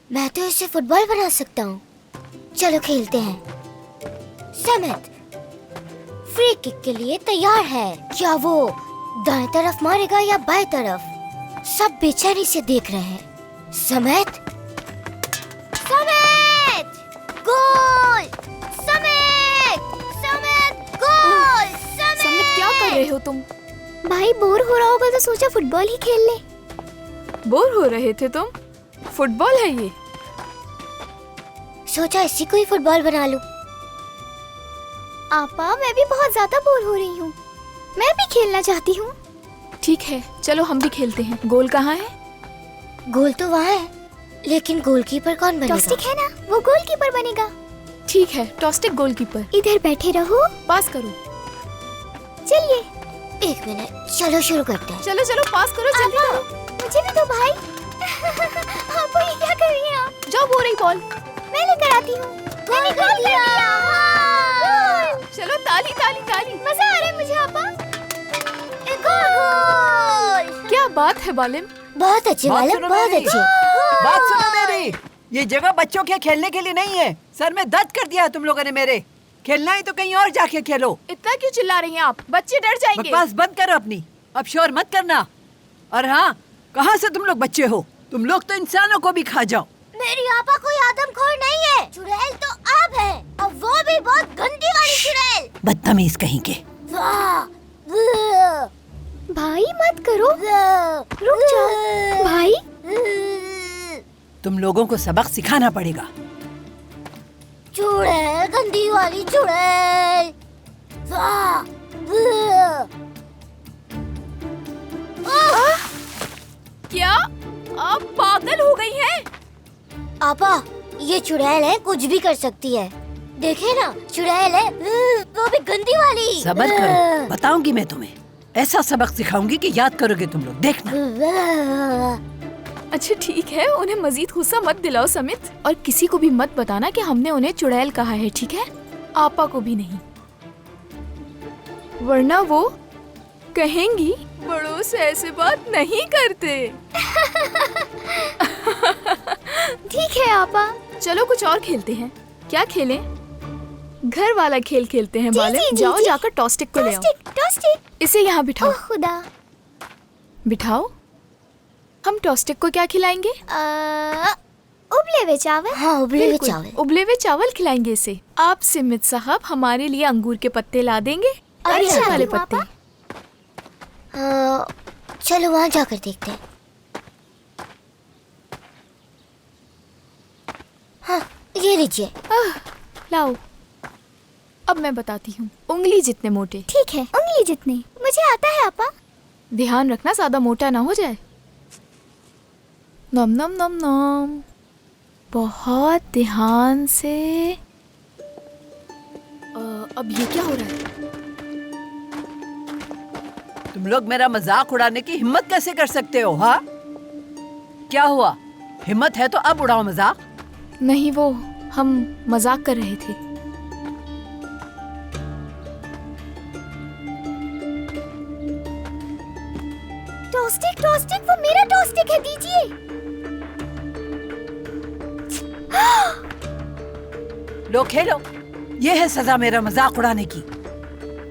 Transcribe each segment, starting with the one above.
मैं तो इसे फुटबॉल बना सकता हूँ। चलो खेलते हैं। समित फ्री किक के लिए तैयार है। क्या वो दाएं तरफ मारेगा या बाएं तरफ? सब बेचैनी से देख रहे हैं। समित, समित, गोल! समित, समित, गोल! समित, क्या कर रहे हो तुम? भाई बोर हो रहा होगा तो सोचा फुटबॉल ही खेल ले। बोर हो रहे थे तुम? फुटबॉल है ये। सोचा इसी को ही फुटबॉल बना लूं। आपा, मैं भी बहुत ज्यादा बोर हो रही हूँ। मैं भी खेलना चाहती हूँ। ठीक है, चलो हम भी खेलते हैं। गोल कहाँ है? गोल तो वहाँ है, लेकिन गोलकीपर कौन बनेगा? टॉस्टिक है ना, वो गोलकीपर बनेगा। ठीक है, टॉस्टिक गोलकीपर। इधर बैठे रहो। पास करो। चलिए, एक मिनट, चलो शुरू करते हैं। चलो चलो, पास करो, जल्दी करो। मुझे भी दो भाई। आपा, ये क्या कर रही हैं आप? जाओ, वो रही बॉल। मैं लेकर आती हूँ। मैंने गोल कर दिया। हाँ। चलो, ताली ताली ताली। मजा आ रहा है मुझे आपा। गोल! क्या बात है बालिम। बहुत अच्छे बालक, बहुत अच्छे। बात सुनो मेरी, ये जगह बच्चों के खेलने के लिए नहीं है। सर में दर्द कर दिया है तुम लोगों ने मेरे। खेलना है तो कहीं और जाके खेलो। इतना क्यों चिल्ला रही हैं आप? बच्चे डर जाएंगे। बकवास बंद करो अपनी, अब शोर मत करना। और हाँ, कहाँ से तुम लोग बच्चे हो? तुम लोग तो इंसानों को भी खा जाओ। मेरी आपा कोई आदमखोर नहीं है। चुड़ैल तो आप है, और वो भी बहुत गंदी वाली चुड़ैल। बदतमीज कहीं के। वाह! भाई मत करो, रुक जाओ भाई। तुम लोगों को सबक सिखाना पड़ेगा। चुड़ैल, गंदी वाली चुड़ैल। वाह! क्या आप पागल हो गई हैं? आपा, ये चुड़ैल है, कुछ भी कर सकती है। देखे ना, चुड़ैल है, वो भी गंदी वाली। सब्र करो, बताऊंगी मैं तुम्हें। ऐसा सबक सिखाऊंगी कि याद करोगे तुम लोग, देखना। अच्छा ठीक है, उन्हें मजीद गुस्सा मत दिलाओ समित, और किसी को भी मत बताना कि हमने उन्हें चुड़ैल कहा है, ठीक है? आपा को भी नहीं, वरना वो कहेंगी बड़ों से ऐसे बात नहीं करते। ठीक है आपा। चलो कुछ और खेलते हैं। क्या खेलें? घर वाला खेल खेलते हैं। बाले, जी, जाओ जी। जाकर टॉस्टिक को ले आओ। टॉस्टिक। इसे यहाँ बिठाओ। ओह खुदा। बिठाओ। हम टॉस्टिक को क्या खिलाएंगे? उबले हुए चावल। हाँ, उबले हुए बिल्कुल, चावल। उबले हुए चावल खिलाएंगे इसे। आप सिमित साहब हमारे लिए अंगूर के पत्ते ला देंगे। अच्छे वाले पत्ते। चलो वहाँ जाकर देखते हैं। हाँ, ये लीजिए। लाओ। अब मैं बताती हूँ। उंगली जितने मोटे। ठीक है, उंगली जितनी। मुझे आता है आपा। ध्यान रखना ज्यादा मोटा ना हो जाए। नम नम नम नम। बहुत ध्यान से। अब ये क्या हो रहा है? तुम लोग मेरा मजाक उड़ाने की हिम्मत कैसे कर सकते हो? हाँ, क्या हुआ? हिम्मत है तो अब उड़ाओ मजाक। नहीं, वो हम मजाक कर रहे थे। टॉस्टिक, टॉस्टिक, वो मेरा टॉस्टिक है, दीजिए। लो खेलो, ये है सजा मेरा मजाक उड़ाने की।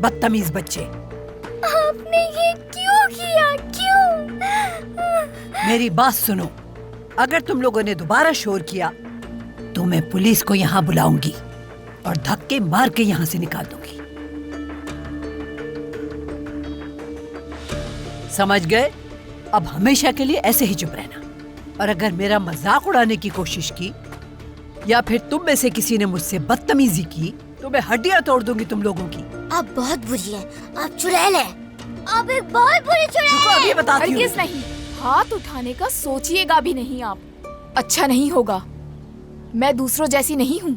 बदतमीज बच्चे। आपने ये क्यों किया? क्यों? मेरी बात सुनो, अगर तुम लोगों ने दोबारा शोर किया तो मैं पुलिस को यहाँ बुलाऊंगी और धक्के मार के यहाँ से निकाल दूंगी। समझ गए? अब हमेशा के लिए ऐसे ही चुप रहना। और अगर मेरा मजाक उड़ाने की कोशिश की या फिर तुम में से किसी ने मुझसे बदतमीजी की तो मैं हड्डियां तोड़ दूंगी तुम लोगों की। आप बहुत बुरी हैं। आप चुड़ैल हैं। आप एक बहुत बुरी चुड़ैल रुको, हैं। अभी बताती हूँ। हरगिज़ नहीं। हाथ उठाने का सोचिएगा भी नहीं आप। अच्छा नहीं होगा। मैं दूसरों जैसी नहीं हूँ।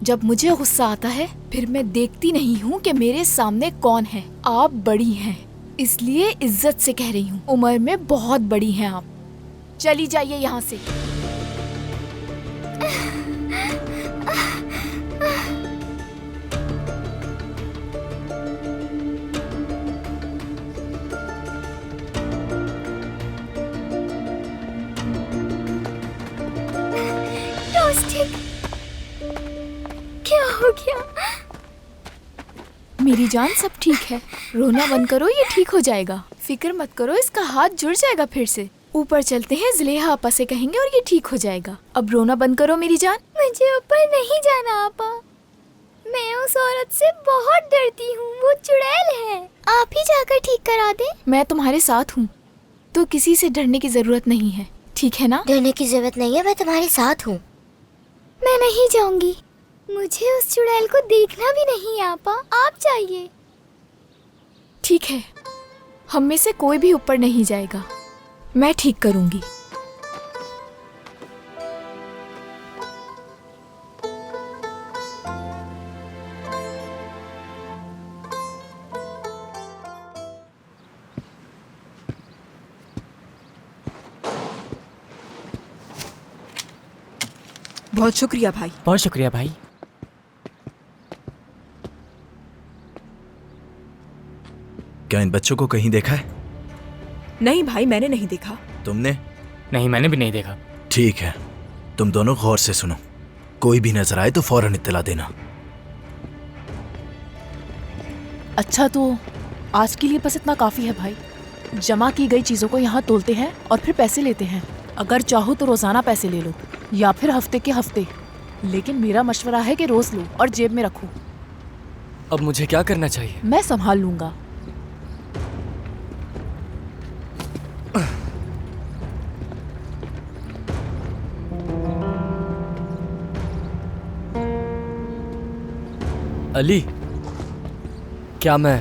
जब मुझे गुस्सा आता है फिर मैं देखती नहीं हूँ कि मेरे सामने कौन है। आप बड़ी हैं, इसलिए इज्जत से कह रही हूँ। उम्र में बहुत बड़ी हैं आप। चली जाइए यहाँ से। क्या हो गया? मेरी जान सब ठीक है, रोना बंद करो, ये ठीक हो जाएगा। फिक्र मत करो, इसका हाथ जुड़ जाएगा फिर से। ऊपर चलते हैं, ज़ुलेहा आपा से कहेंगे और ये ठीक हो जाएगा। अब रोना बंद करो मेरी जान। मुझे ऊपर नहीं जाना आपा, मैं उस औरत से बहुत डरती हूँ, वो चुड़ैल है। आप ही जाकर ठीक करा दे। मैं तुम्हारे साथ हूँ, तो किसी से डरने की जरूरत नहीं है, ठीक है ना? डरने की जरूरत नहीं है, मैं तुम्हारे साथ हूँ। मैं नहीं जाऊंगी, मुझे उस चुड़ैल को देखना भी नहीं आपा, आप जाइए। ठीक है, हम में से कोई भी ऊपर नहीं जाएगा, मैं ठीक करूंगी। बहुत शुक्रिया भाई। बहुत शुक्रिया भाई। क्या इन बच्चों को कहीं देखा है? नहीं भाई, मैंने नहीं देखा। तुमने? नहीं, मैंने भी नहीं देखा। ठीक है, तुम दोनों गौर से सुनो, कोई भी नजर आए तो फौरन इत्तला देना। अच्छा, तो आज के लिए बस इतना काफी है भाई। जमा की गई चीजों को यहाँ तोलते हैं और फिर पैसे लेते हैं। अगर चाहो तो रोजाना पैसे ले लो या फिर हफ्ते के हफ्ते, लेकिन मेरा मशवरा है कि रोज लो और जेब में रखो। अब मुझे क्या करना चाहिए? मैं संभाल लूंगा। अली, क्या मैं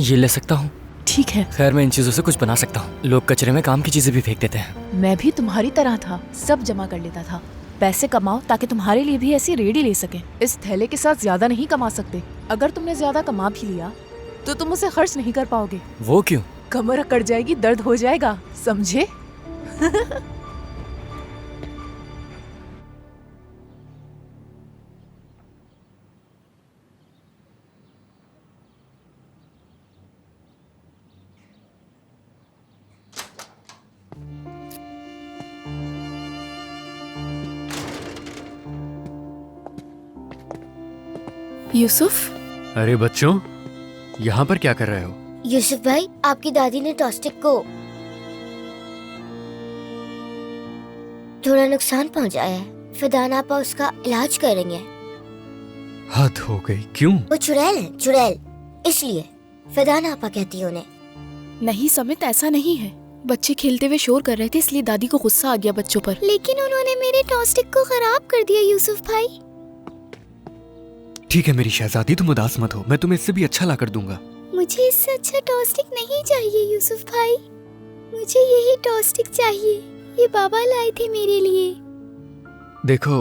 ये ले सकता हूँ? ठीक है। खैर, मैं इन चीजों से कुछ बना सकता हूँ। लोग कचरे में काम की चीजें भी फेंक देते हैं। मैं भी तुम्हारी तरह था, सब जमा कर लेता था। पैसे कमाओ ताकि तुम्हारे लिए भी ऐसी रेडी ले सके। इस थैले के साथ ज्यादा नहीं कमा सकते। अगर तुमने ज्यादा कमा भी लिया तो तुम उसे खर्च नहीं कर पाओगे। वो क्यों? कमर अकड़ जाएगी, दर्द हो जाएगा, समझे? यूसुफ, अरे बच्चों, यहाँ पर क्या कर रहे हो? यूसुफ भाई, आपकी दादी ने टॉस्टिक को थोड़ा नुकसान पहुंचाया है। फिदान आपा उसका इलाज करेंगे। हद हो गई। क्यों? वो चुड़ैल है, चुड़ैल, इसलिए फिदान आपा कहती है उन्हें। नहीं समित, ऐसा नहीं है। बच्चे खेलते हुए शोर कर रहे थे, इसलिए दादी को गुस्सा आ गया बच्चों पर। लेकिन उन्होंने मेरे टॉस्टिक को खराब कर दिया यूसुफ भाई। ठीक है मेरी शहजादी, तुम उदास मत हो, मैं तुम्हें इससे भी अच्छा ला कर दूंगा। मुझे इससे अच्छा टॉस्टिक नहीं चाहिए यूसुफ भाई, मुझे यही टॉस्टिक चाहिए। ये बाबा लाए थे मेरे लिए। देखो,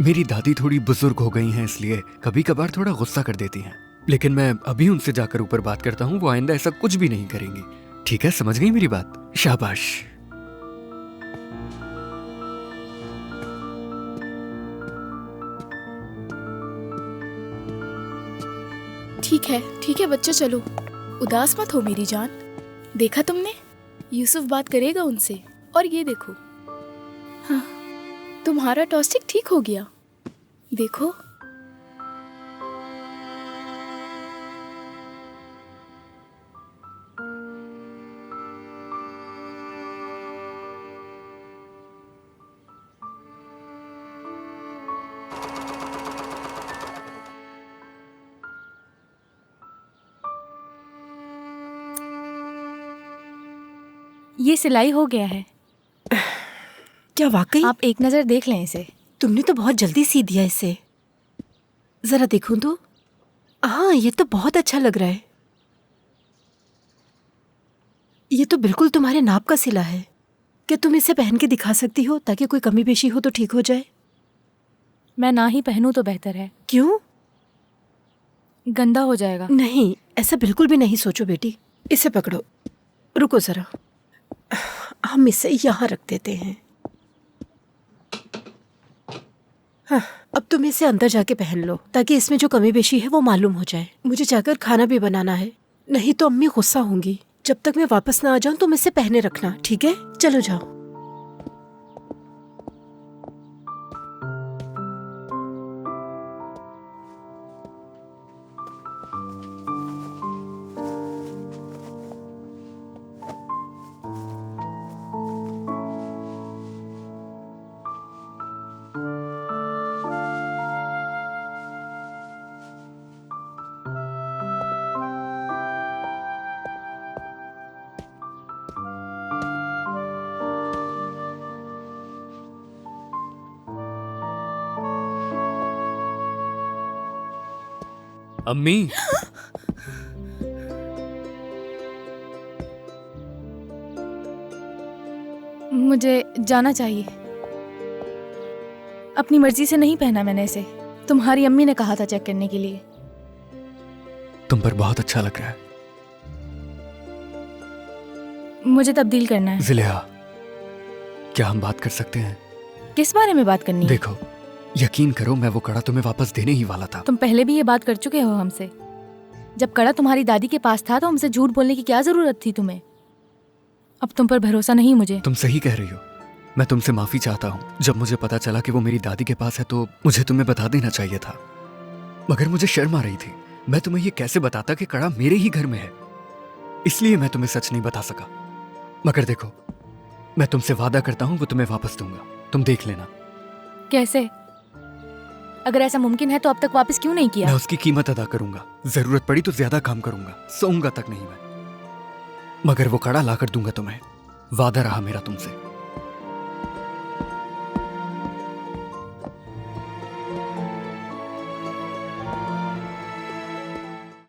मेरी दादी थोड़ी बुजुर्ग हो गई हैं, इसलिए कभी कभार थोड़ा गुस्सा कर देती हैं। लेकिन मैं अभी उनसे जाकर ऊपर बात करता हूँ, वो आइंदा ऐसा कुछ भी नहीं करेंगी। ठीक है, समझ गई मेरी बात? शाबाश। ठीक है बच्चों, चलो, उदास मत हो मेरी जान। देखा तुमने, यूसुफ बात करेगा उनसे। और ये देखो, हाँ, तुम्हारा टॉस्टिक ठीक हो गया, देखो। ये सिलाई हो गया है। क्या वाकई? आप एक नजर देख लें इसे। तुमने तो बहुत जल्दी सी दिया इसे। जरा देखूं तो। हाँ, ये तो बहुत अच्छा लग रहा है। ये तो बिल्कुल तुम्हारे नाप का सिला है। क्या तुम इसे पहन के दिखा सकती हो ताकि कोई कमी पेशी हो तो ठीक हो जाए? मैं ना ही पहनूं तो बेहतर है। क्यों? गंदा हो जाएगा। नहीं, ऐसा बिल्कुल भी नहीं सोचो बेटी। इसे पकड़ो, रुको जरा, हम इसे यहाँ रख देते हैं। हाँ, अब तुम इसे अंदर जाके पहन लो ताकि इसमें जो कमी पेशी है वो मालूम हो जाए। मुझे जाकर खाना भी बनाना है, नहीं तो अम्मी गुस्सा होंगी। जब तक मैं वापस ना आ जाऊं तुम इसे पहने रखना, ठीक है? चलो जाओ। अम्मी। मुझे जाना चाहिए। अपनी मर्जी से नहीं पहना मैंने इसे। तुम्हारी अम्मी ने कहा था चेक करने के लिए। तुम पर बहुत अच्छा लग रहा है। मुझे तब्दील करना है। जिलिया, क्या हम बात कर सकते हैं? किस बारे में बात करनी है? देखो, यकीन करो, मैं वो कड़ा तुम्हें वापस देने ही वाला था। तुम पहले भी ये बात कर चुके हो हमसे। जब कड़ा तुम्हारी दादी के पास था तो हमसे झूठ बोलने की क्या जरूरत थी तुम्हें? अब तुम पर भरोसा नहीं मुझे। तुम सही कह रही हो। मैं तुमसे माफी चाहता हूँ। जब मुझे पता चला कि वो मेरी दादी के पास है तो मुझे तुम्हें बता देना चाहिए था, मगर मुझे शर्म आ रही थी। मैं तुम्हें ये कैसे बताता कि कड़ा मेरे ही घर में है, इसलिए मैं तुम्हें सच नहीं बता सका। मगर देखो, मैं तुमसे वादा करता हूँ वो तुम्हें वापस दूंगा। तुम देख लेना। कैसे? अगर ऐसा मुमकिन है तो अब तक वापस क्यों नहीं किया? मैं उसकी कीमत अदा करूंगा। जरूरत पड़ी तो ज्यादा काम करूंगा, सोऊंगा तक नहीं मैं, मगर वो कड़ा लाकर दूंगा तुम्हें। वादा रहा मेरा तुमसे।